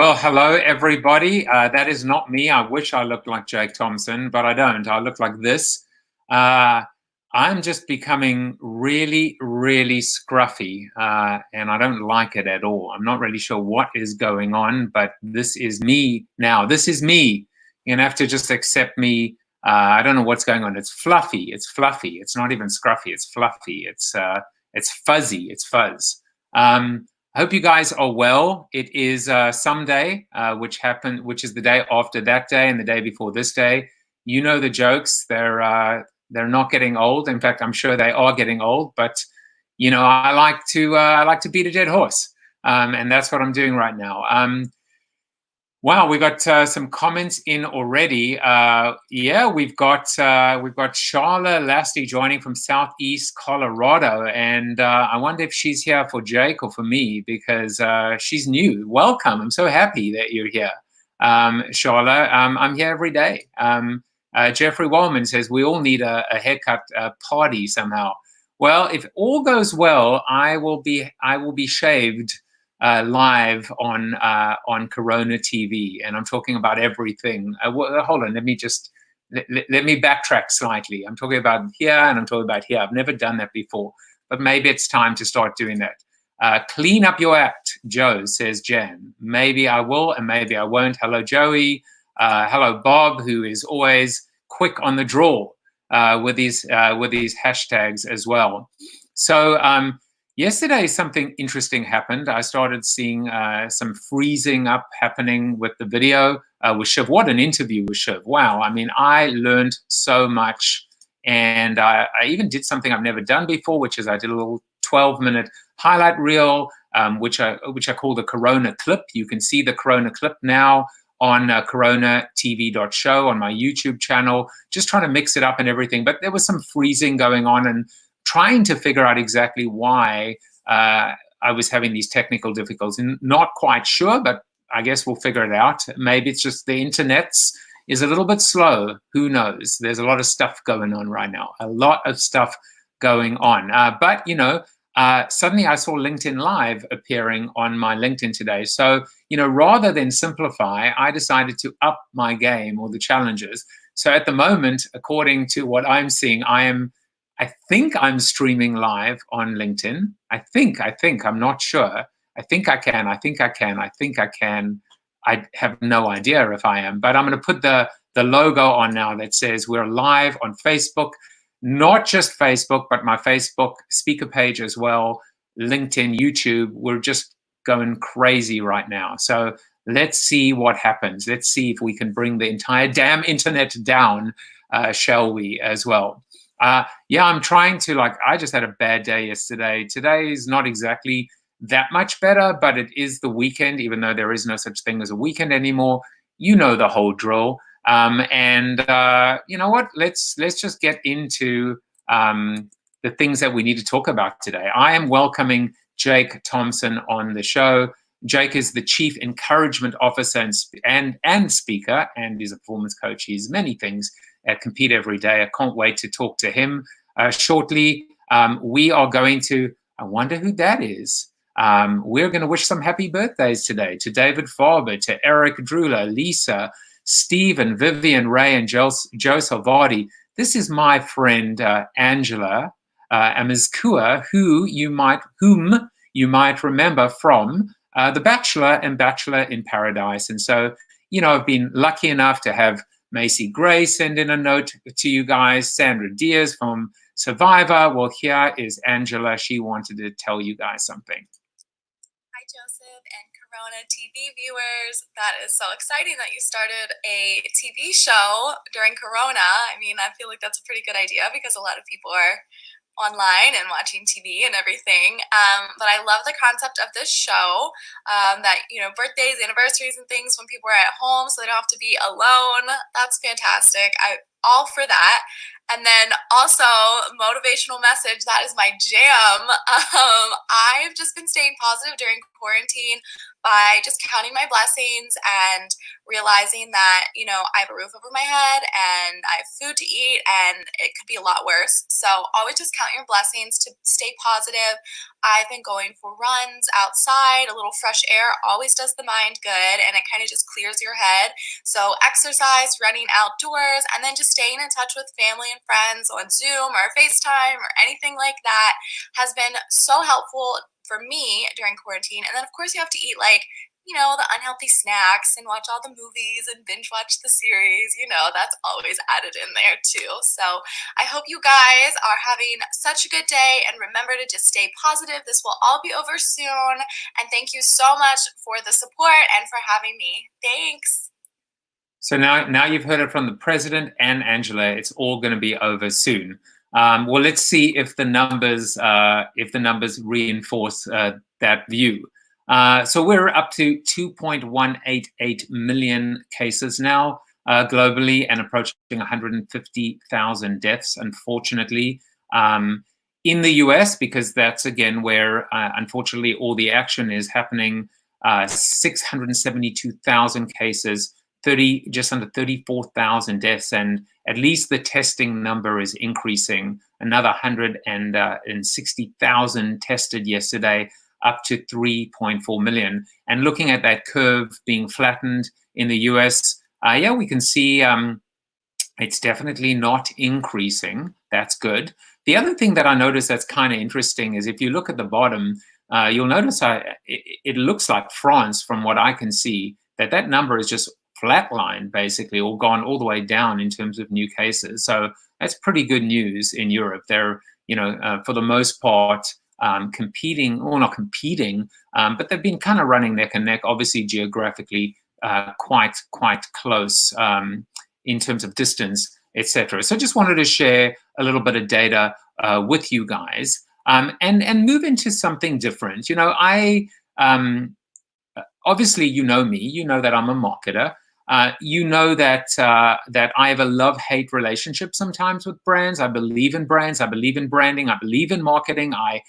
Well, hello, everybody. That is not me. I wish I looked like Jake Thompson, but I don't. I look like this. Uh, I'm just becoming really, really scruffy, and I don't like it at all. I'm not really sure what is going on, but this is me now. This is me. You're gonna have to just accept me. I don't know what's going on. It's fluffy. It's fluffy. It's not even scruffy. It's fluffy. It's fuzzy. It's fuzz. I hope you guys are well. It is Sunday, which is the day after that day and the day before this day. You know the jokes. They're not getting old. In fact, I'm sure they are getting old. But I like to beat a dead horse, and that's what I'm doing right now. Wow, we got some comments in already. Yeah, we've got Charla Lasty joining from Southeast Colorado, and I wonder if she's here for Jake or for me because she's new. Welcome! I'm so happy that you're here, Charla. I'm here every day. Jeffrey Wallman says we all need a haircut party somehow. Well, if all goes well, I will be shaved live on Corona TV, and I'm talking about everything. Hold on, let me backtrack slightly. I'm talking about here and I'm talking about here. I've never done that before, but maybe it's time to start doing that. Clean up your act, Joe, says Jan. Maybe I will and maybe I won't. Hello, Joey. Hello, Bob, who is always quick on the draw with these hashtags as well. So yesterday, something interesting happened. I started seeing some freezing up happening with the video with Shiv. What an interview with Shiv. Wow. I mean, I learned so much. And I even did something I've never done before, which is I did a little 12-minute highlight reel, which I call the Corona clip. You can see the Corona clip now on CoronaTV.show on my YouTube channel, just trying to mix it up and everything. But there was some freezing going on and trying to figure out exactly why I was having these technical difficulties. Not quite sure, but I guess we'll figure it out. Maybe it's just the internet's is a little bit slow. Who knows? There's a lot of stuff going on right now. A lot of stuff going on. But suddenly I saw LinkedIn Live appearing on my LinkedIn today. So, rather than simplify, I decided to up my game or the challenges. So at the moment, according to what I'm seeing, I think I'm streaming live on LinkedIn. I think, I'm not sure. I think I can. I have no idea if I am, but I'm going to put the logo on now that says we're live on Facebook, not just Facebook, but my Facebook speaker page as well, LinkedIn, YouTube. We're just going crazy right now. So let's see what happens. Let's see if we can bring the entire damn internet down, shall we, as well. Yeah, I'm trying to, I just had a bad day yesterday. Today is not exactly that much better, but it is the weekend, even though there is no such thing as a weekend anymore. You know the whole drill. And you know what? Let's just get into the things that we need to talk about today. I am welcoming Jake Thompson on the show. Jake is the Chief Encouragement Officer and speaker, and is a performance coach. He's many things at Compete Every Day. I can't wait to talk to him shortly. We are going to, I wonder who that is. We're going to wish some happy birthdays today to David Farber, to Eric Drula, Lisa, Stephen, Vivian Ray, and Joe Salvati. This is my friend Angela Amizkua, whom you might remember from The Bachelor and Bachelor in Paradise. And so, I've been lucky enough to have Macy Gray send in a note to you guys, Sandra Diaz from Survivor. Well, here is Angela. She wanted to tell you guys something. Hi, Joseph and Corona TV viewers. That is so exciting that you started a TV show during Corona. I mean, I feel like that's a pretty good idea because a lot of people are online and watching TV and everything. But I love the concept of this show, that, birthdays, anniversaries and things when people are at home so they don't have to be alone. That's fantastic. I'm all for that. And then also motivational message. That is my jam. I've just been staying positive during quarantine by just counting my blessings and realizing that, you know, I have a roof over my head and I have food to eat and it could be a lot worse. So always just count your blessings to stay positive. I've been going for runs outside. A little fresh air always does the mind good, and it kind of just clears your head. So exercise, running outdoors, and then just staying in touch with family and friends on Zoom or FaceTime or anything like that has been so helpful for me during quarantine. And then of course you have to eat, like, you know, the unhealthy snacks and watch all the movies and binge watch the series. You know, that's always added in there too. So I hope you guys are having such a good day, and remember to just stay positive. This will all be over soon. And thank you so much for the support and for having me. Thanks. So now you've heard it from the president and Angela. It's all going to be over soon. Well, let's see if the numbers reinforce that view. So we're up to 2.188 million cases now globally, and approaching 150,000 deaths, unfortunately. In the US, because that's again where unfortunately all the action is happening, 672,000 cases, just under 34,000 deaths, and at least the testing number is increasing. Another 160,000 tested yesterday, up to 3.4 million. And looking at that curve being flattened in the US, yeah, we can see it's definitely not increasing. That's good. The other thing that I noticed that's kind of interesting is if you look at the bottom, you'll notice it looks like France, from what I can see, that number is just flatlined basically, or gone all the way down in terms of new cases. So that's pretty good news in Europe. They're, you know, for the most part, competing, or not competing, but they've been kind of running neck and neck, obviously geographically quite close in terms of distance, etc. So just wanted to share a little bit of data with you guys, and move into something different. You know, I obviously, you know me, you know that I'm a marketer. You know that that I have a love-hate relationship sometimes with brands. I believe in brands. I believe in branding. I believe in marketing. I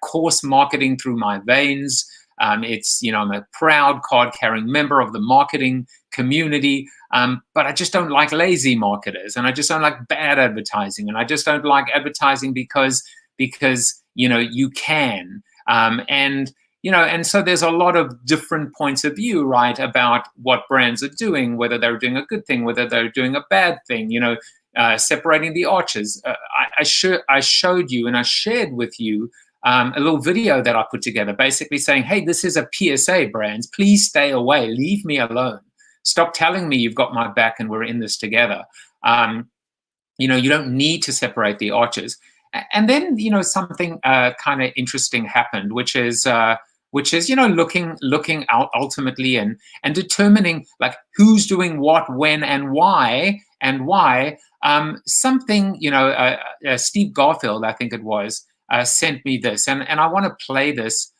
course marketing through my veins. It's, you know, I'm a proud card-carrying member of the marketing community, but I just don't like lazy marketers, and I just don't like bad advertising, and I just don't like advertising because you know, you can, and you know, and so there's a lot of different points of view, right, about what brands are doing, whether they're doing a good thing, whether they're doing a bad thing, you know, separating the arches. I showed you and I shared with you a little video that I put together, basically saying, hey, this is a PSA, brands, please stay away, leave me alone. Stop telling me you've got my back and we're in this together. You know, you don't need to separate the arches. And then, you know, something kind of interesting happened, which is, you know, looking out ultimately and determining like who's doing what, when, and why. Something, you know, Steve Garfield, I think it was, sent me this, and I want to play this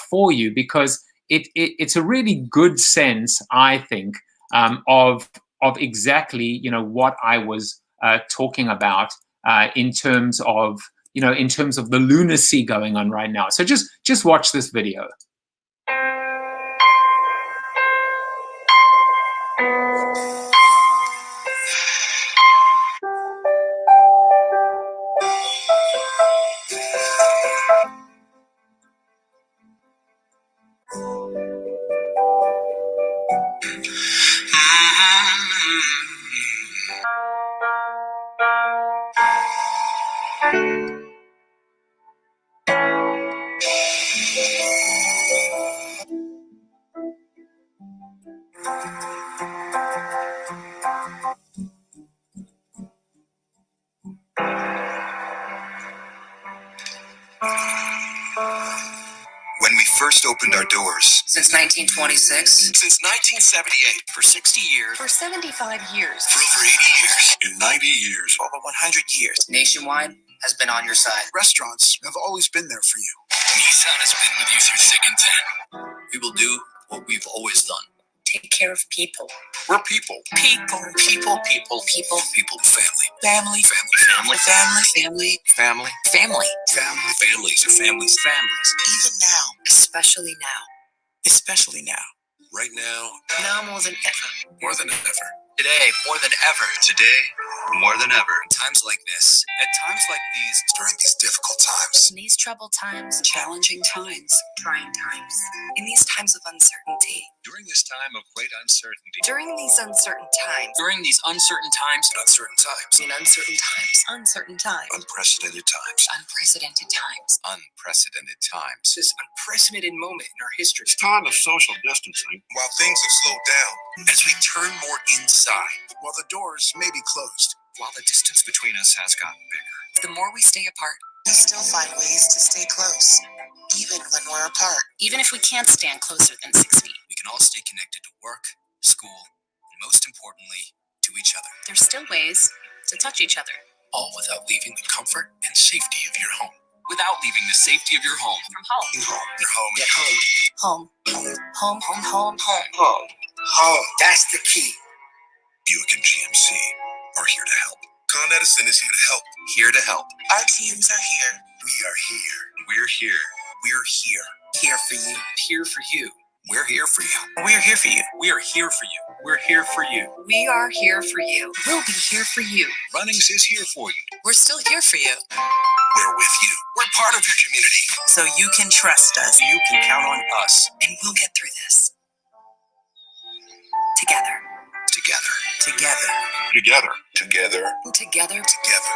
for you because it's a really good sense, I think, of exactly, you know, what I was talking about in terms of, you know, in terms of the lunacy going on right now. So just watch this video. When we first opened our doors. Since 1926. Since 1978. For 60 years. For 75 years. For over 80 years. In 90 years. Over 100 years. Nationwide has been on your side. Restaurants have always been there for you. Nissan has been with you through thick and thin. We will do what we've always done. Take care of people. We're people. People. People. People. People. People. Family. Family. Family. Family. Family. Family. Family. Family. Families are families. Families. Even now. Especially now. especially now. Right now. Now more than ever. More than ever. Today, more than ever. Today, more than ever. Times like this. At times like these. During these difficult times. In these troubled times. Challenging times. Trying times. In these times of uncertainty. During this time of great uncertainty. During these uncertain times. During these uncertain times. Uncertain times. In uncertain times. Uncertain times. Unprecedented times. Unprecedented times. Unprecedented times. This unprecedented moment in our history. It's time of social distancing. While things have slowed down, as we turn more inside, while the doors may be closed, while the distance between us has gotten bigger. The more we stay apart, We still find ways to stay close, even when we're apart. Even if we can't stand closer than 6 feet. We can all stay connected to work, school, and most importantly, to each other. There's still ways to touch each other. All without leaving the comfort and safety of your home. Without leaving the safety of your home. From home. Your home. Your home. at home. Home. Home. Home. Home. Home. Home. Home. That's the key. Buick and GMC are here to help. Con Edison is here to help. Here to help. Our teams are here. We are here. We're here. We're here. Here for you. Here for you. We're here for you. We're here for you. We are here for you. We're here for you. We are here for you. We'll be here for you. Runnings is here for you. We're still here for you. We're with you. We're part of your community. So you can trust us. You can count on us. And we'll get through this. Together. Together. Together. Together. Together. Together. Together.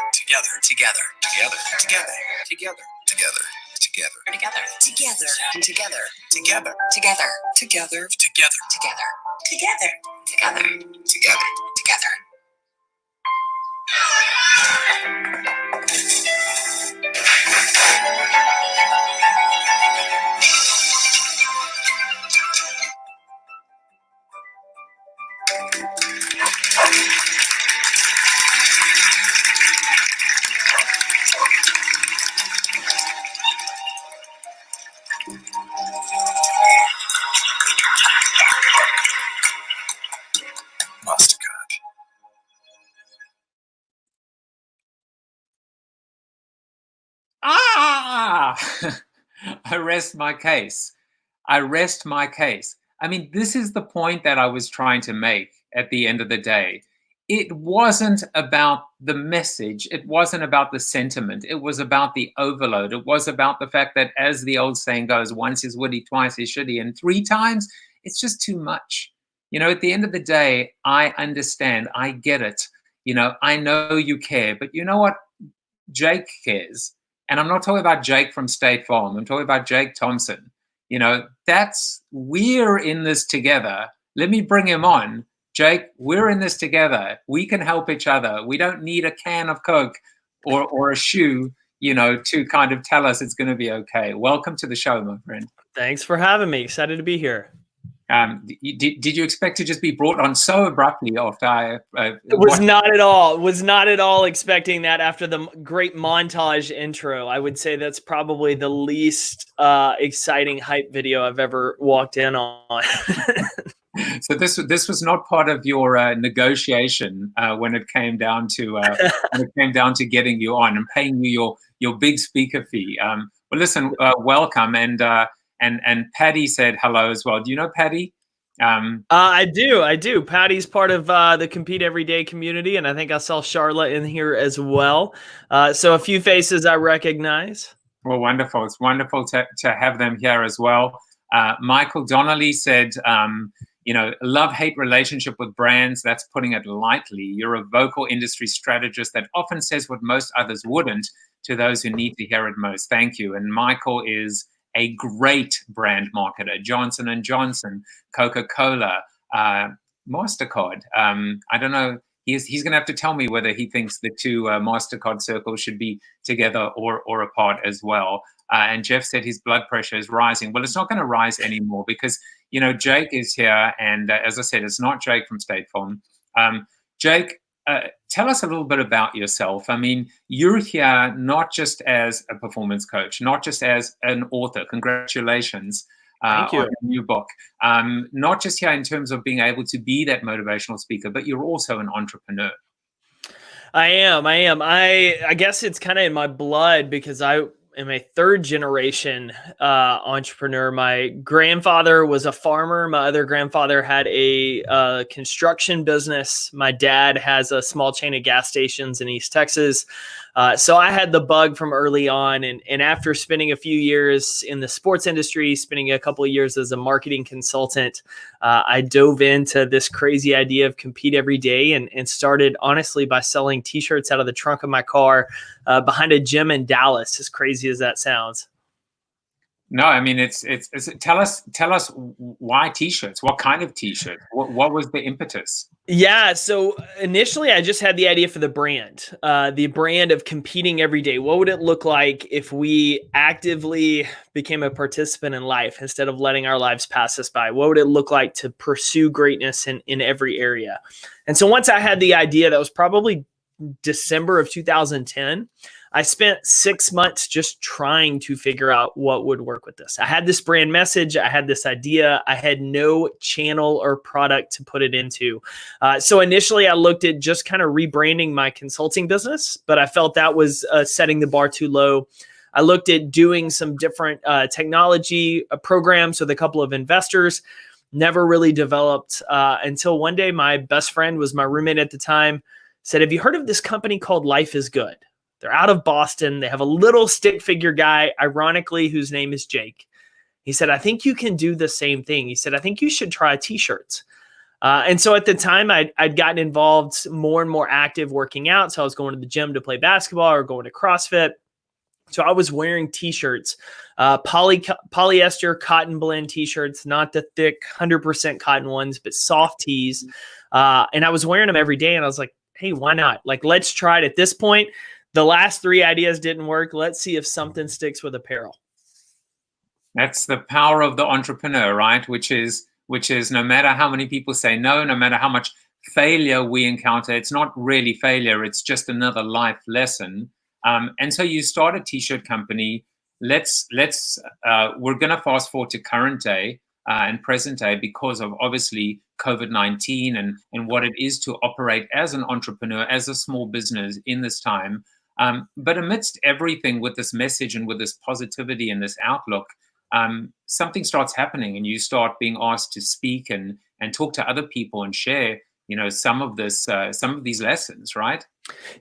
Together. Together. Together. Together. Together. Together. Together. Together. Together. And together. Together. Together. Together. Together. Together. Together. Together. Together. Together. MasterCard. Ah! I rest my case. I rest my case. I mean, this is the point that I was trying to make at the end of the day. It wasn't about the message. It wasn't about the sentiment. It was about the overload. It was about the fact that, as the old saying goes, once is witty, twice is shitty, and 3 times, it's just too much. You know, at the end of the day, I understand. I get it. You know, I know you care. But you know what? Jake cares. And I'm not talking about Jake from State Farm. I'm talking about Jake Thompson. You know, we're in this together. Let me bring him on. Jake, we're in this together. We can help each other. We don't need a can of Coke or a shoe, you know, to kind of tell us it's going to be okay. Welcome to the show, my friend. Thanks for having me. Excited to be here. Did you expect to just be brought on so abruptly after I Was not at all. Was not at all expecting that after the great montage intro. I would say that's probably the least exciting hype video I've ever walked in on. So this was not part of your negotiation when it came down to getting you on and paying you your big speaker fee. Well, listen, welcome, and Patty said hello as well. Do you know Patty? I do. Patty's part of the Compete Everyday community, and I think I saw Charlotte in here as well. So a few faces I recognize. Well, wonderful. It's wonderful to have them here as well. Michael Donnelly said, love-hate relationship with brands. That's putting it lightly. You're a vocal industry strategist that often says what most others wouldn't to those who need to hear it most. Thank you. And Michael is a great brand marketer. Johnson & Johnson, Coca-Cola, MasterCard. I don't know. He's going to have to tell me whether he thinks the two MasterCard circles should be together or apart as well. And Jeff said his blood pressure is rising. Well, it's not going to rise anymore because, you know, Jake is here. And as I said, it's not Jake from State Farm. Jake, tell us a little bit about yourself. I mean, you're here not just as a performance coach, not just as an author. Congratulations Thank you. on your new book. Not just here in terms of being able to be that motivational speaker, but you're also an entrepreneur. I am. I guess it's kind of in my blood because I am a third generation entrepreneur. My grandfather was a farmer. My other grandfather had a construction business. My dad has a small chain of gas stations in East Texas. So I had the bug from early on. And after spending a few years in the sports industry, spending a couple of years as a marketing consultant, I dove into this crazy idea of compete every day and started honestly by selling t-shirts out of the trunk of my car behind a gym in Dallas, as crazy as that sounds. No, I mean, it's tell us why t-shirts? What kind of t-shirt? What was the impetus? Yeah, so initially I just had the idea for the brand of competing every day. What would it look like if we actively became a participant in life instead of letting our lives pass us by? What would it look like to pursue greatness in every area? And so once I had the idea, that was probably December of 2010. I spent 6 months just trying to figure out what would work with this. I had this brand message. I had this idea. I had no channel or product to put it into. So initially I looked at just kind of rebranding my consulting business, but I felt that was setting the bar too low. I looked at doing some different technology programs with a couple of investors. Never really developed until one day my best friend was my roommate at the time, said, "Have you heard of this company called Life is Good? They're out of Boston. They have a little stick figure guy, ironically, whose name is Jake." He said, "I think you can do the same thing." He said, "I think you should try t-shirts." And so at the time, I'd gotten involved more and more active working out. So I was going to the gym to play basketball or going to CrossFit. So I was wearing t-shirts, polyester cotton blend t-shirts, not the thick 100% cotton ones, but soft tees. And I was wearing them every day. And I was like, hey, why not? Like, let's try it. At this point, the last 3 ideas didn't work. Let's see if something sticks with apparel. That's the power of the entrepreneur, right? Which is no matter how many people say no, no matter how much failure we encounter, it's not really failure. It's just another life lesson. And so you start a t-shirt company. We're going to fast forward to current day and present day because of obviously COVID-19 and what it is to operate as an entrepreneur, as a small business in this time. But amidst everything with this message and with this positivity and this outlook, something starts happening and you start being asked to speak and talk to other people and share, some of these lessons, right?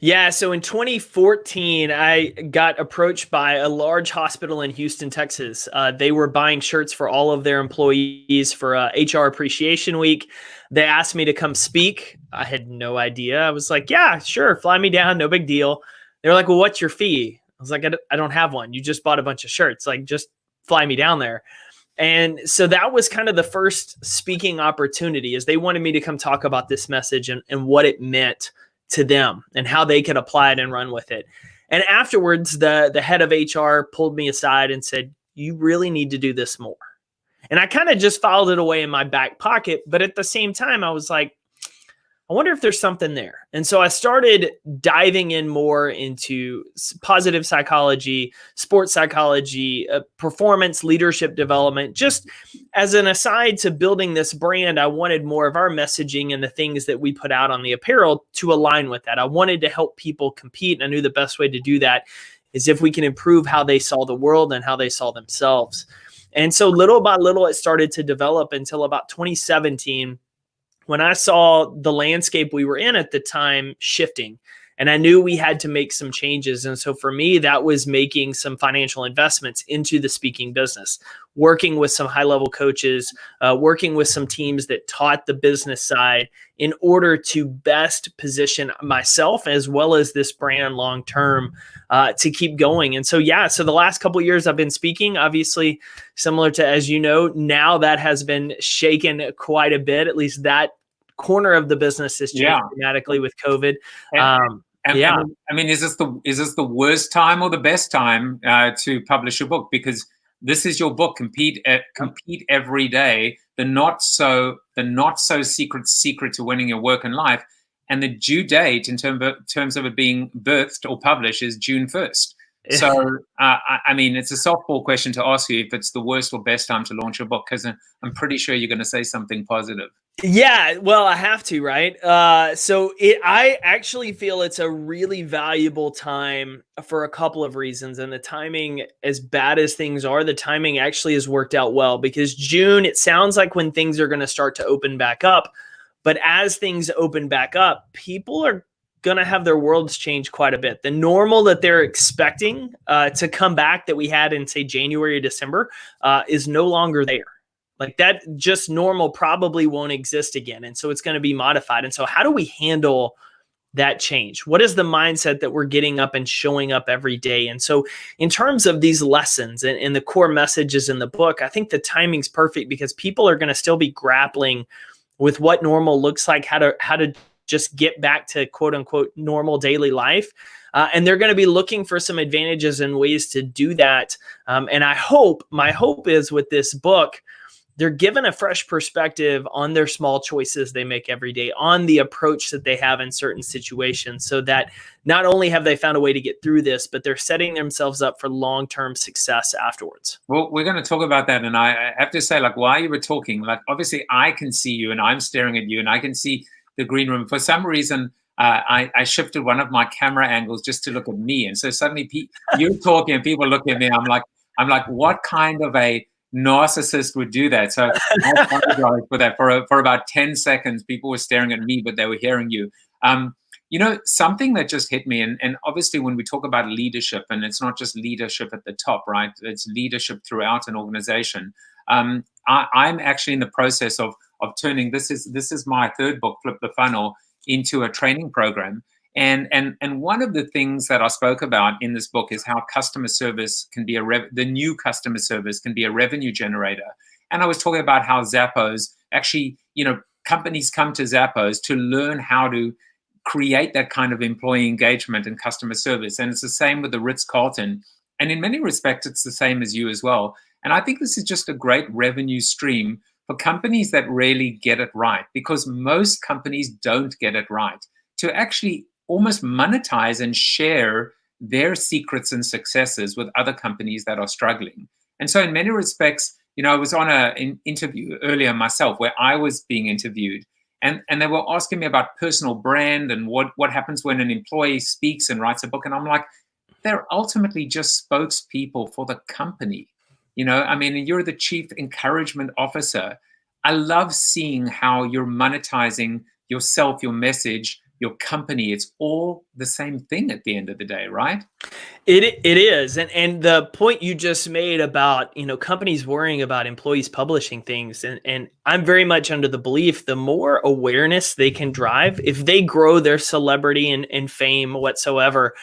Yeah. So in 2014, I got approached by a large hospital in Houston, Texas. They were buying shirts for all of their employees for HR Appreciation Week. They asked me to come speak. I had no idea. I was like, yeah, sure. Fly me down. No big deal. They were like, well, what's your fee? I was like, I don't have one. You just bought a bunch of shirts. Like, just fly me down there. And so that was kind of the first speaking opportunity, is they wanted me to come talk about this message and what it meant to them and how they could apply it and run with it. And afterwards, the head of HR pulled me aside and said, you really need to do this more. And I kind of just filed it away in my back pocket. But at the same time, I was like, I wonder if there's something there. And so I started diving in more into positive psychology, sports psychology, performance, leadership development. Just as an aside to building this brand, I wanted more of our messaging and the things that we put out on the apparel to align with that. I wanted to help people compete. And I knew the best way to do that is if we can improve how they saw the world and how they saw themselves. And so little by little, it started to develop until about 2017, when I saw the landscape we were in at the time shifting, and I knew we had to make some changes. And so for me, that was making some financial investments into the speaking business, working with some high-level coaches, working with some teams that taught the business side in order to best position myself as well as this brand long-term to keep going. And so, so the last couple of years I've been speaking, obviously similar to, as you know, now that has been shaken quite a bit. At least that corner of the business has changed dramatically with COVID. I mean, is this the worst time or the best time to publish a book? Because this is your book, compete every day. The not so secret to winning your work and life, and the due date in terms of it being birthed or published is June 1st. So, I mean, it's a softball question to ask you if it's the worst or best time to launch a book, because I'm pretty sure you're going to say something positive. Yeah, well, I have to, right? I actually feel it's a really valuable time for a couple of reasons. And the timing, as bad as things are, the timing actually has worked out well because June, it sounds like when things are going to start to open back up. But as things open back up, people are going to have their worlds change quite a bit. The normal that they're expecting to come back that we had in, say, January or December is no longer there. Like that just normal probably won't exist again. And so it's going to be modified. And so how do we handle that change? What is the mindset that we're getting up and showing up every day? And so in terms of these lessons and the core messages in the book, I think the timing's perfect because people are going to still be grappling with what normal looks like, how to just get back to quote unquote normal daily life. And they're going to be looking for some advantages and ways to do that. And my hope is with this book, they're given a fresh perspective on their small choices they make every day, on the approach that they have in certain situations, so that not only have they found a way to get through this, but they're setting themselves up for long-term success afterwards. Well, we're going to talk about that. And I have to say, like, while you were talking, like, obviously I can see you and I'm staring at you and I can see the green room. For some reason, I shifted one of my camera angles just to look at me. And so suddenly you're talking and people look at me. I'm like, what kind of a narcissist would do that? So I apologize for that. For about 10 seconds, people were staring at me, but they were hearing you. Something that just hit me, and obviously when we talk about leadership, and it's not just leadership at the top, right? It's leadership throughout an organization. I'm actually in the process of turning, this is my third book, Flip the Funnel, into a training program. And one of the things that I spoke about in this book is how customer service can be the new customer service can be a revenue generator. And I was talking about how Zappos actually, companies come to Zappos to learn how to create that kind of employee engagement and customer service. And it's the same with the Ritz-Carlton. And in many respects, it's the same as you as well. And I think this is just a great revenue stream for companies that really get it right, because most companies don't get it right, to actually almost monetize and share their secrets and successes with other companies that are struggling. And so in many respects, I was on an interview earlier myself where I was being interviewed, and they were asking me about personal brand and what happens when an employee speaks and writes a book. And I'm like, they're ultimately just spokespeople for the company. You're the chief encouragement officer. I love seeing how you're monetizing yourself, your message, your company. It's all the same thing at the end of the day, right? It is. And the point you just made about, companies worrying about employees publishing things. And I'm very much under the belief the more awareness they can drive, if they grow their celebrity and fame whatsoever,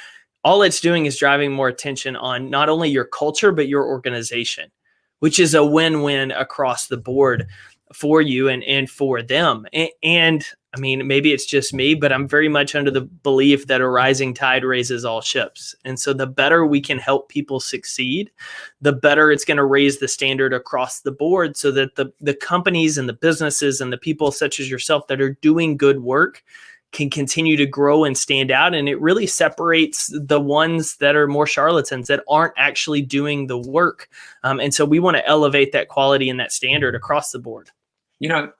all it's doing is driving more attention on not only your culture, but your organization, which is a win-win across the board for you and for them. And maybe it's just me, but I'm very much under the belief that a rising tide raises all ships. And so the better we can help people succeed, the better it's going to raise the standard across the board, so that the companies and the businesses and the people such as yourself that are doing good work can continue to grow and stand out. And it really separates the ones that are more charlatans, that aren't actually doing the work. And so we want to elevate that quality and that standard across the board.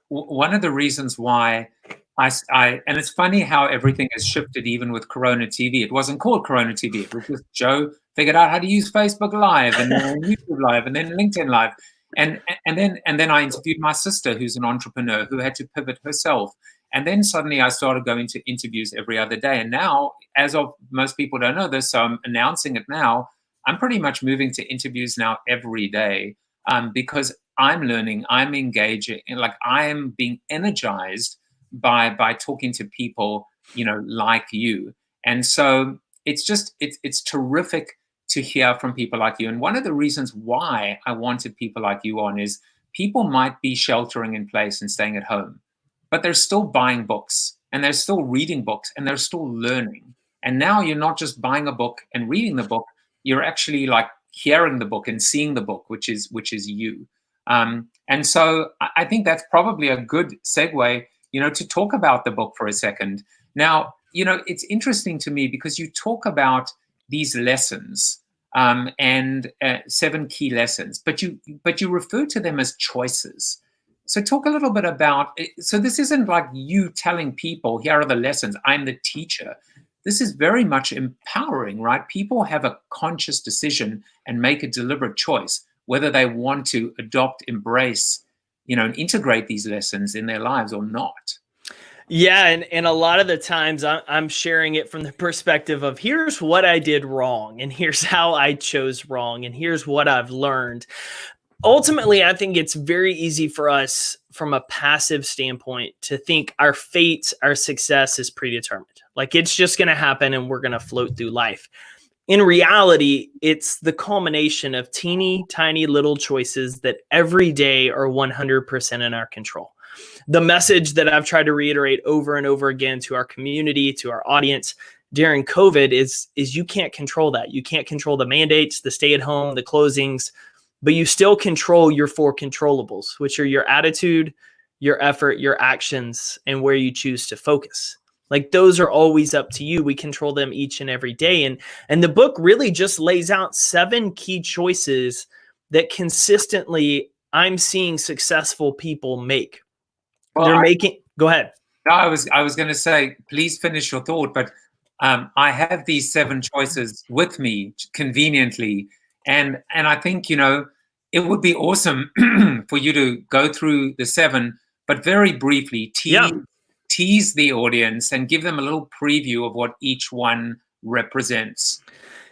One of the reasons why and it's funny how everything has shifted, even with CoronaTV. It wasn't called CoronaTV. It was just Joe figured out how to use Facebook Live and then YouTube Live and then LinkedIn Live. And then I interviewed my sister, who's an entrepreneur, who had to pivot herself. And then suddenly I started going to interviews every other day. And now, as of most people don't know this, so I'm announcing it now, I'm pretty much moving to interviews now every day, because I'm learning, I'm engaging, and like I'm being energized by talking to people, like you. And so it's terrific to hear from people like you. And one of the reasons why I wanted people like you on is people might be sheltering in place and staying at home, but they're still buying books and they're still reading books and they're still learning. And now you're not just buying a book and reading the book, you're actually like hearing the book and seeing the book, which is you. And so I think that's probably a good segue, to talk about the book for a second. Now, it's interesting to me because you talk about these lessons, and 7 key lessons, but you refer to them as choices. So talk a little bit about it. So this isn't like you telling people, here are the lessons, I'm the teacher. This is very much empowering, right? People have a conscious decision and make a deliberate choice whether they want to adopt, embrace, and integrate these lessons in their lives or not. Yeah, and a lot of the times I'm sharing it from the perspective of here's what I did wrong, and here's how I chose wrong, and here's what I've learned. Ultimately, I think it's very easy for us from a passive standpoint to think our fate, our success is predetermined. Like it's just going to happen and we're going to float through life. In reality, it's the culmination of teeny tiny little choices that every day are 100% in our control. The message that I've tried to reiterate over and over again to our community, to our audience during COVID is you can't control that. You can't control the mandates, the stay at home, the closings, but you still control your 4 controllables, which are your attitude, your effort, your actions, and where you choose to focus. Like those are always up to you. We control them each and every day. And the book really just lays out 7 key choices that consistently I'm seeing successful people make. Well, Go ahead. No, I was going to say, please finish your thought, but I have these 7 choices with me conveniently. And I think, it would be awesome for you to go through the 7, but very briefly tease the audience and give them a little preview of what each one represents.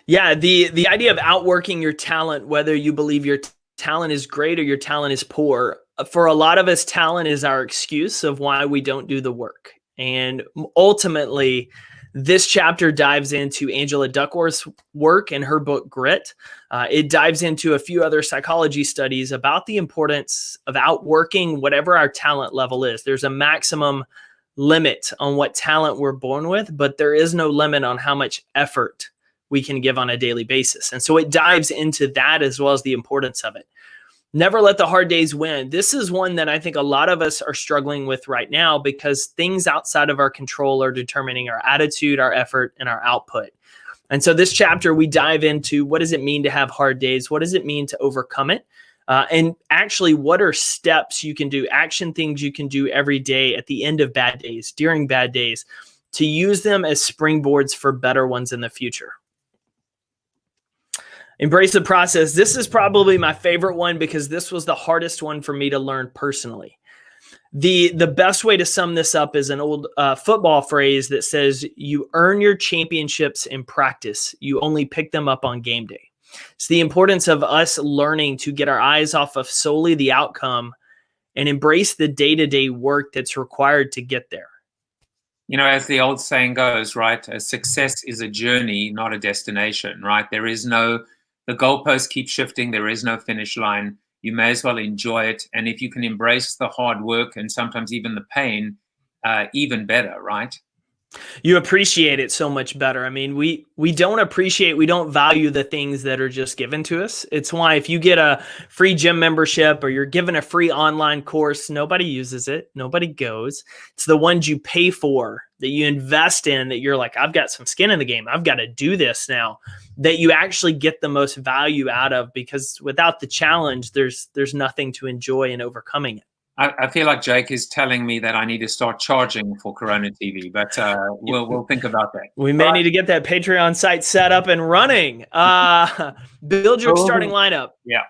Yeah, the idea of outworking your talent, whether you believe your talent is great or your talent is poor, for a lot of us, talent is our excuse of why we don't do the work. And ultimately, this chapter dives into Angela Duckworth's work in her book, Grit. It dives into a few other psychology studies about the importance of outworking whatever our talent level is. There's a maximum limit on what talent we're born with, but there is no limit on how much effort we can give on a daily basis. And so it dives into that as well as the importance of it. Never let the hard days win. This is one that I think a lot of us are struggling with right now because things outside of our control are determining our attitude, our effort, and our output. And so this chapter, we dive into what does it mean to have hard days? What does it mean to overcome it? And actually, what are steps you can do, action things you can do every day at the end of bad days, during bad days, to use them as springboards for better ones in the future? Embrace the process. This is probably my favorite one because this was the hardest one for me to learn personally. The best way to sum this up is an old football phrase that says, you earn your championships in practice. You only pick them up on game day. It's the importance of us learning to get our eyes off of solely the outcome and embrace the day-to-day work that's required to get there. As the old saying goes, right? A success is a journey, not a destination, right? The goalposts keep shifting. There is no finish line. You may as well enjoy it. And if you can embrace the hard work and sometimes even the pain, even better, right? You appreciate it so much better. I mean, we don't value the things that are just given to us. It's why if you get a free gym membership or you're given a free online course, nobody uses it. Nobody goes. It's the ones you pay for, that you invest in, that you're like, I've got some skin in the game. I've got to do this now, that you actually get the most value out of, because without the challenge, there's nothing to enjoy in overcoming it. I feel like Jake is telling me that I need to start charging for CoronaTV, but we'll think about that. We may need to get that Patreon site set up and running. Build your starting lineup. Yeah.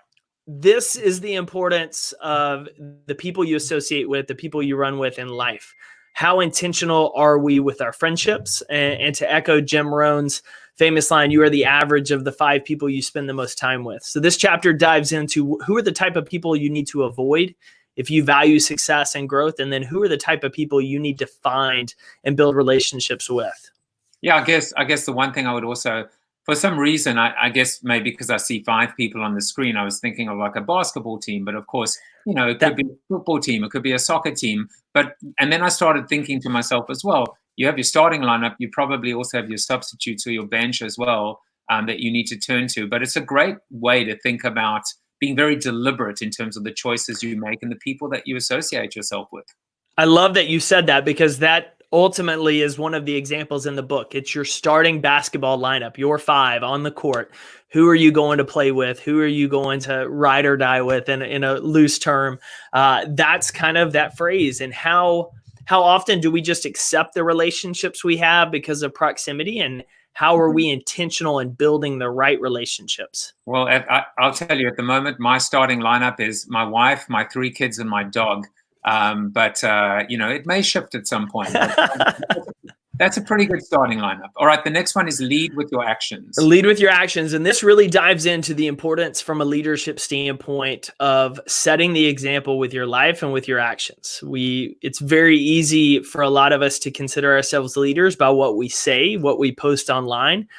This is the importance of the people you associate with, the people you run with in life. How intentional are we with our friendships? And to echo Jim Rohn's famous line, you are the average of the 5 people you spend the most time with. So this chapter dives into who are the type of people you need to avoid if you value success and growth, and then who are the type of people you need to find and build relationships with. Yeah, I guess the one thing I would also, for some reason, I guess maybe because I see 5 people on the screen, I was thinking of like a basketball team, but of course, it could be a football team, it could be a soccer team. And then I started thinking to myself as well, you have your starting lineup, you probably also have your substitutes or your bench as well that you need to turn to. But it's a great way to think about being very deliberate in terms of the choices you make and the people that you associate yourself with. I love that you said that, because that ultimately is one of the examples in the book. It's your starting basketball lineup, your 5 on the court. Who are you going to play with? Who are you going to ride or die with in a loose term? That's kind of that phrase. And how often do we just accept the relationships we have because of proximity? And how are we intentional in building the right relationships? Well, I'll tell you, at the moment, my starting lineup is my wife, my 3 kids, and my dog. But it may shift at some point. That's a pretty good starting lineup. All right, the next one is lead with your actions. Lead with your actions. And this really dives into the importance from a leadership standpoint of setting the example with your life and with your actions. It's very easy for a lot of us to consider ourselves leaders by what we say, what we post online.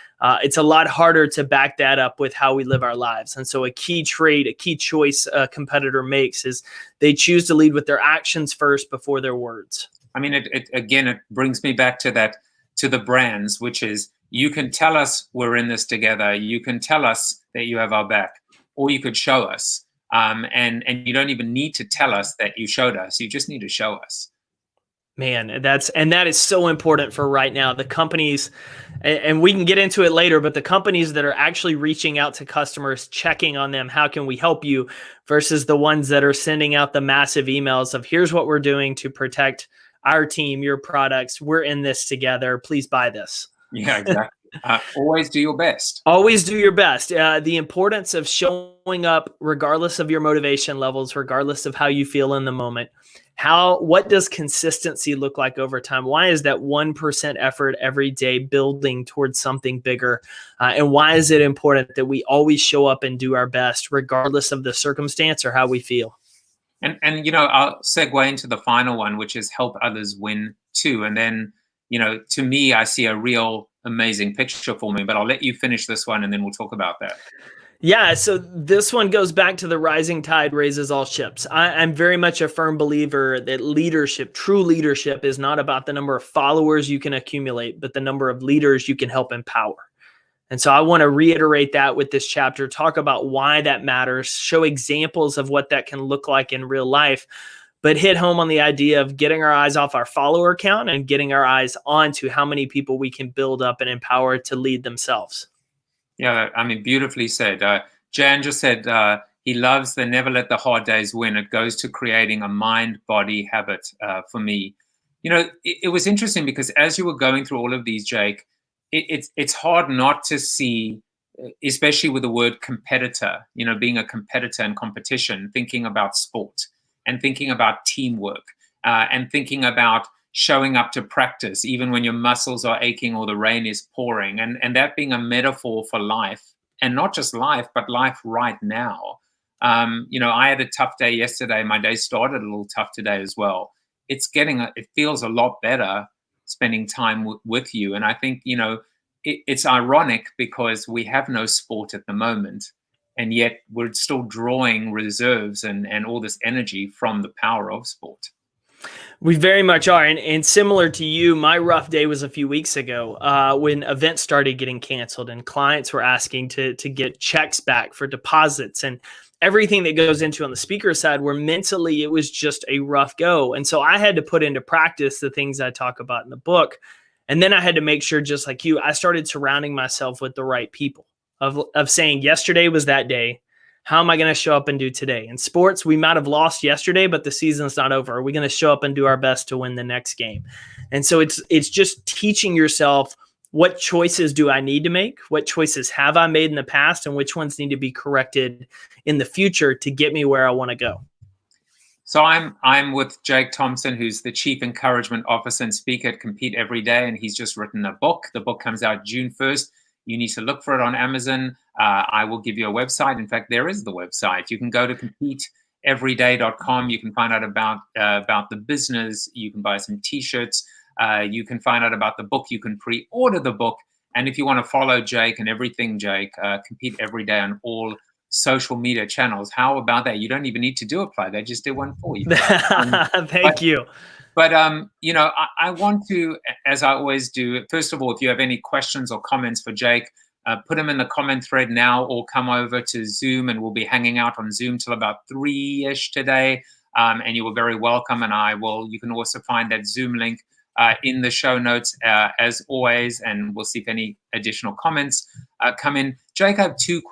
It's a lot harder to back that up with how we live our lives. And so a key trait, a key choice a competitor makes is they choose to lead with their actions first before their words. I mean, it brings me back to the brands, which is, you can tell us we're in this together. You can tell us that you have our back, or you could show us. And you don't even need to tell us that you showed us. You just need to show us. Man, that is so important for right now. The companies, and we can get into it later, but the companies that are actually reaching out to customers, checking on them, how can we help you, versus the ones that are sending out the massive emails of, here's what we're doing to protect our team, your products. We're in this together. Please buy this. Yeah, exactly. Always do your best. Always do your best. The importance of showing up regardless of your motivation levels, regardless of how you feel in the moment. What does consistency look like over time? Why is that 1% effort every day building towards something bigger? And why is it important that we always show up and do our best regardless of the circumstance or how we feel? And I'll segue into the final one, which is help others win too. And then, to me, I see a real amazing picture for me, but I'll let you finish this one and then we'll talk about that. Yeah, so this one goes back to the rising tide raises all ships. I'm very much a firm believer that leadership, true leadership, is not about the number of followers you can accumulate, but the number of leaders you can help empower. And so I want to reiterate that with this chapter, talk about why that matters, show examples of what that can look like in real life, but hit home on the idea of getting our eyes off our follower count and getting our eyes onto how many people we can build up and empower to lead themselves. Yeah, I mean, beautifully said. Jan just said he loves the never let the hard days win. It goes to creating a mind-body habit for me. It was interesting because as you were going through all of these, Jake, it's hard not to see, especially with the word competitor, being a competitor in competition, thinking about sport and thinking about teamwork and thinking about showing up to practice, even when your muscles are aching or the rain is pouring, and that being a metaphor for life, and not just life, but life right now. I had a tough day yesterday. My day started a little tough today as well. It feels a lot better spending time with you. And I think, it's ironic because we have no sport at the moment, and yet we're still drawing reserves and all this energy from the power of sport. We very much are. And similar to you, my rough day was a few weeks ago when events started getting canceled and clients were asking to get checks back for deposits and everything that goes into on the speaker side, where mentally it was just a rough go. And so I had to put into practice the things I talk about in the book. And then I had to make sure, just like you, I started surrounding myself with the right people of saying yesterday was that day. How am I going to show up and do today? In sports, we might have lost yesterday, but the season's not over. Are we going to show up and do our best to win the next game? And so it's just teaching yourself, what choices do I need to make? What choices have I made in the past? And which ones need to be corrected in the future to get me where I want to go? So I'm with Jake Thompson, who's the Chief Encouragement Officer and speaker at Compete Every Day, and he's just written a book. The book comes out June 1st. You need to look for it on Amazon. I will give you a website. In fact, there is the website. You can go to competeeveryday.com. You can find out about the business. You can buy some T-shirts. You can find out about the book. You can pre-order the book. And if you want to follow Jake and everything, Jake, Compete Every Day on all social media channels. How about that? You don't even need to do a plug. I just did one for you. Thank you. But, I want to, as I always do, first of all, if you have any questions or comments for Jake, put them in the comment thread now or come over to Zoom, and we'll be hanging out on Zoom till about 3-ish today. And you were very welcome. And you can also find that Zoom link in the show notes as always, and we'll see if any additional comments come in. Jake, I have two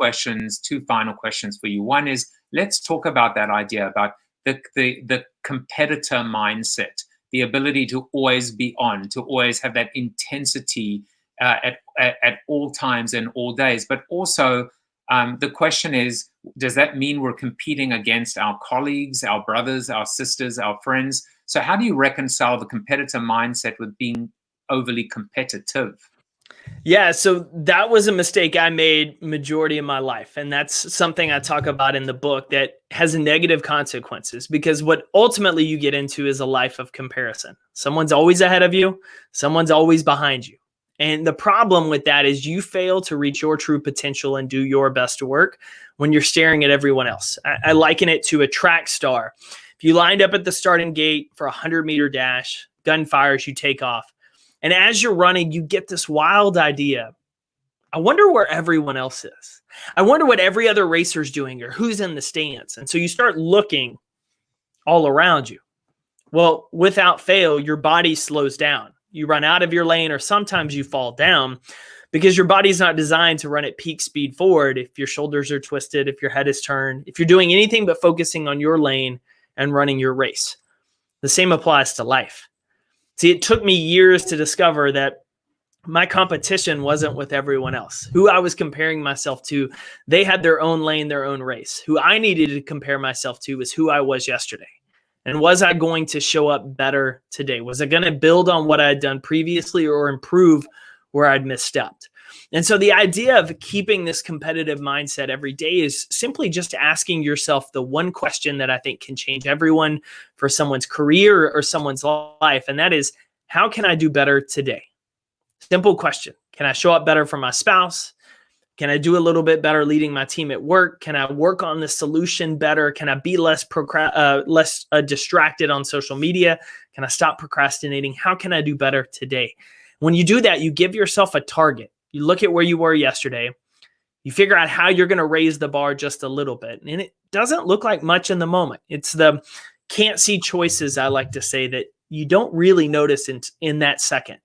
final questions for you. One is, let's talk about that idea about the competitor mindset, the ability to always be on, to always have that intensity at all times and all days. But also, the question is, does that mean we're competing against our colleagues, our brothers, our sisters, our friends? So how do you reconcile the competitor mindset with being overly competitive? Yeah, so that was a mistake I made majority of my life. And that's something I talk about in the book that has negative consequences, because what ultimately you get into is a life of comparison. Someone's always ahead of you. Someone's always behind you. And the problem with that is you fail to reach your true potential and do your best work when you're staring at everyone else. I liken it to a track star. If you lined up at the starting gate for a 100-meter dash, gun fires, you take off. And as you're running, you get this wild idea. I wonder where everyone else is. I wonder what every other racer's doing or who's in the stands. And so you start looking all around you. Well, without fail, your body slows down. You run out of your lane, or sometimes you fall down because your body's not designed to run at peak speed forward if your shoulders are twisted, if your head is turned, if you're doing anything but focusing on your lane and running your race. The same applies to life. See, it took me years to discover that my competition wasn't with everyone else. Who I was comparing myself to, they had their own lane, their own race. Who I needed to compare myself to was who I was yesterday. And was I going to show up better today? Was I going to build on what I had done previously or improve where I'd misstepped? And so the idea of keeping this competitive mindset every day is simply just asking yourself the one question that I think can change everyone for someone's career or someone's life. And that is, how can I do better today? Simple question. Can I show up better for my spouse? Can I do a little bit better leading my team at work? Can I work on the solution better? Can I be less distracted on social media? Can I stop procrastinating? How can I do better today? When you do that, you give yourself a target. You look at where you were yesterday. You figure out how you're going to raise the bar just a little bit. And it doesn't look like much in the moment. It's the can't see choices, I like to say, that you don't really notice in that second.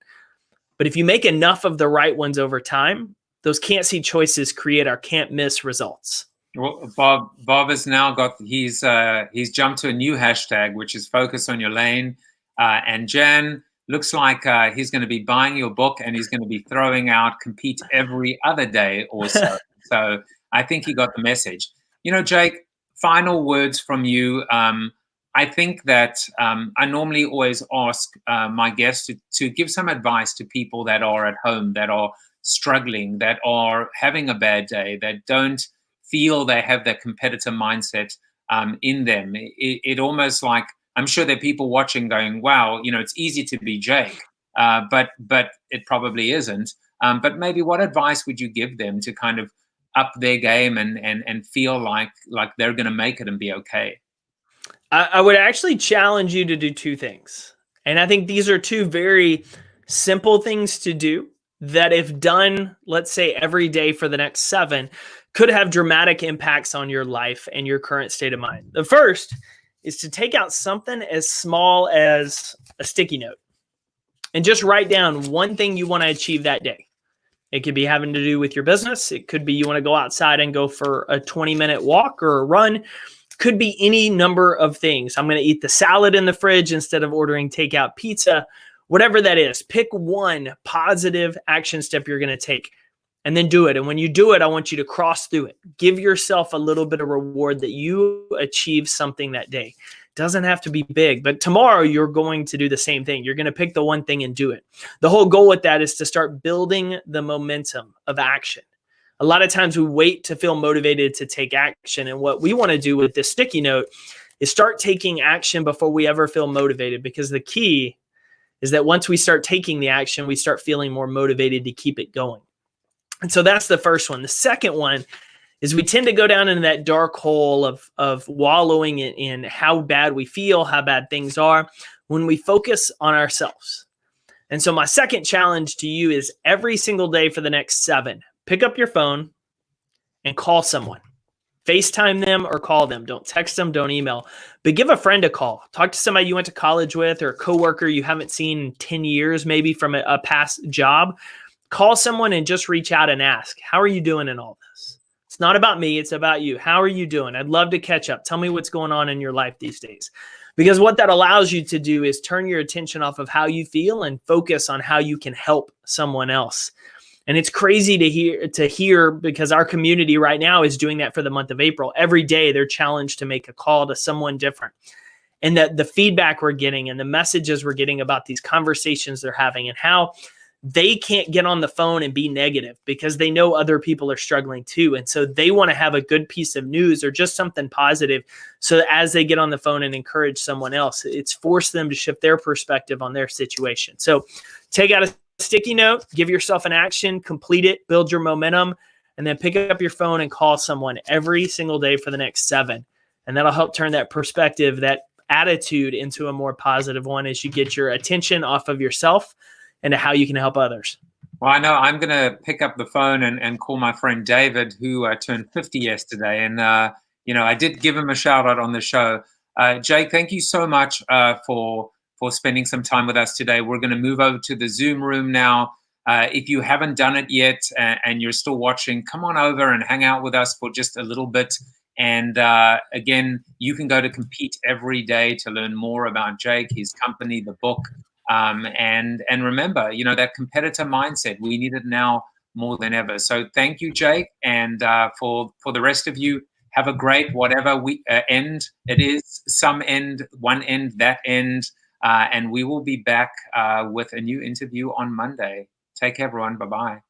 But if you make enough of the right ones over time, those can't see choices create our can't miss results. Well, Bob has now got, he's jumped to a new hashtag, which is focus on your lane. And Jan, looks like he's going to be buying your book, and he's going to be throwing out compete every other day or so. So I think he got the message. You know, Jake, final words from you. I think that I normally always ask my guests to give some advice to people that are at home, that are struggling, that are having a bad day, that don't feel they have that competitor mindset in them. It almost like, I'm sure there are people watching going, wow, you know, it's easy to be Jake, but it probably isn't. But maybe what advice would you give them to kind of up their game and feel like they're going to make it and be okay? I would actually challenge you to do two things. And I think these are two very simple things to do that, if done, let's say every day for the next 7, could have dramatic impacts on your life and your current state of mind. The first is to take out something as small as a sticky note and just write down one thing you want to achieve that day. It could be having to do with your business. It could be you want to go outside and go for a 20-minute walk or a run. Could be any number of things. I'm going to eat the salad in the fridge instead of ordering takeout pizza. Whatever that is, pick one positive action step you're going to take and then do it. And when you do it, I want you to cross through it. Give yourself a little bit of reward that you achieved something that day. Doesn't have to be big, but tomorrow you're going to do the same thing. You're going to pick the one thing and do it. The whole goal with that is to start building the momentum of action. A lot of times we wait to feel motivated to take action. And what we want to do with this sticky note is start taking action before we ever feel motivated, because the key is that once we start taking the action, we start feeling more motivated to keep it going. And so that's the first one. The second one is we tend to go down into that dark hole of wallowing in how bad we feel, how bad things are, when we focus on ourselves. And so my second challenge to you is every single day for the next 7, pick up your phone and call someone. FaceTime them or call them. Don't text them, don't email. But give a friend a call. Talk to somebody you went to college with or a coworker you haven't seen in 10 years, maybe from a past job. Call someone and just reach out and ask, how are you doing in all this? It's not about me. It's about you. How are you doing? I'd love to catch up. Tell me what's going on in your life these days. Because what that allows you to do is turn your attention off of how you feel and focus on how you can help someone else. And it's crazy to hear because our community right now is doing that for the month of April. Every day they're challenged to make a call to someone different. And that the feedback we're getting and the messages we're getting about these conversations they're having and how they can't get on the phone and be negative because they know other people are struggling too. And so they want to have a good piece of news or just something positive so that as they get on the phone and encourage someone else, it's forced them to shift their perspective on their situation. So take out a sticky note, give yourself an action, complete it, build your momentum, and then pick up your phone and call someone every single day for the next 7. And that'll help turn that perspective, that attitude into a more positive one as you get your attention off of yourself and to how you can help others. Well, I know I'm going to pick up the phone and call my friend David, who turned 50 yesterday. And, I did give him a shout out on the show. Jake, thank you so much for spending some time with us today. We're going to move over to the Zoom room now. If you haven't done it yet and you're still watching, come on over and hang out with us for just a little bit. And again, you can go to Compete Every Day to learn more about Jake, his company, the book. And remember, that competitor mindset, we need it now more than ever. So thank you, Jake. And for the rest of you, have a great whatever end it is, some end, one end, that end. And we will be back with a new interview on Monday. Take care, everyone. Bye-bye.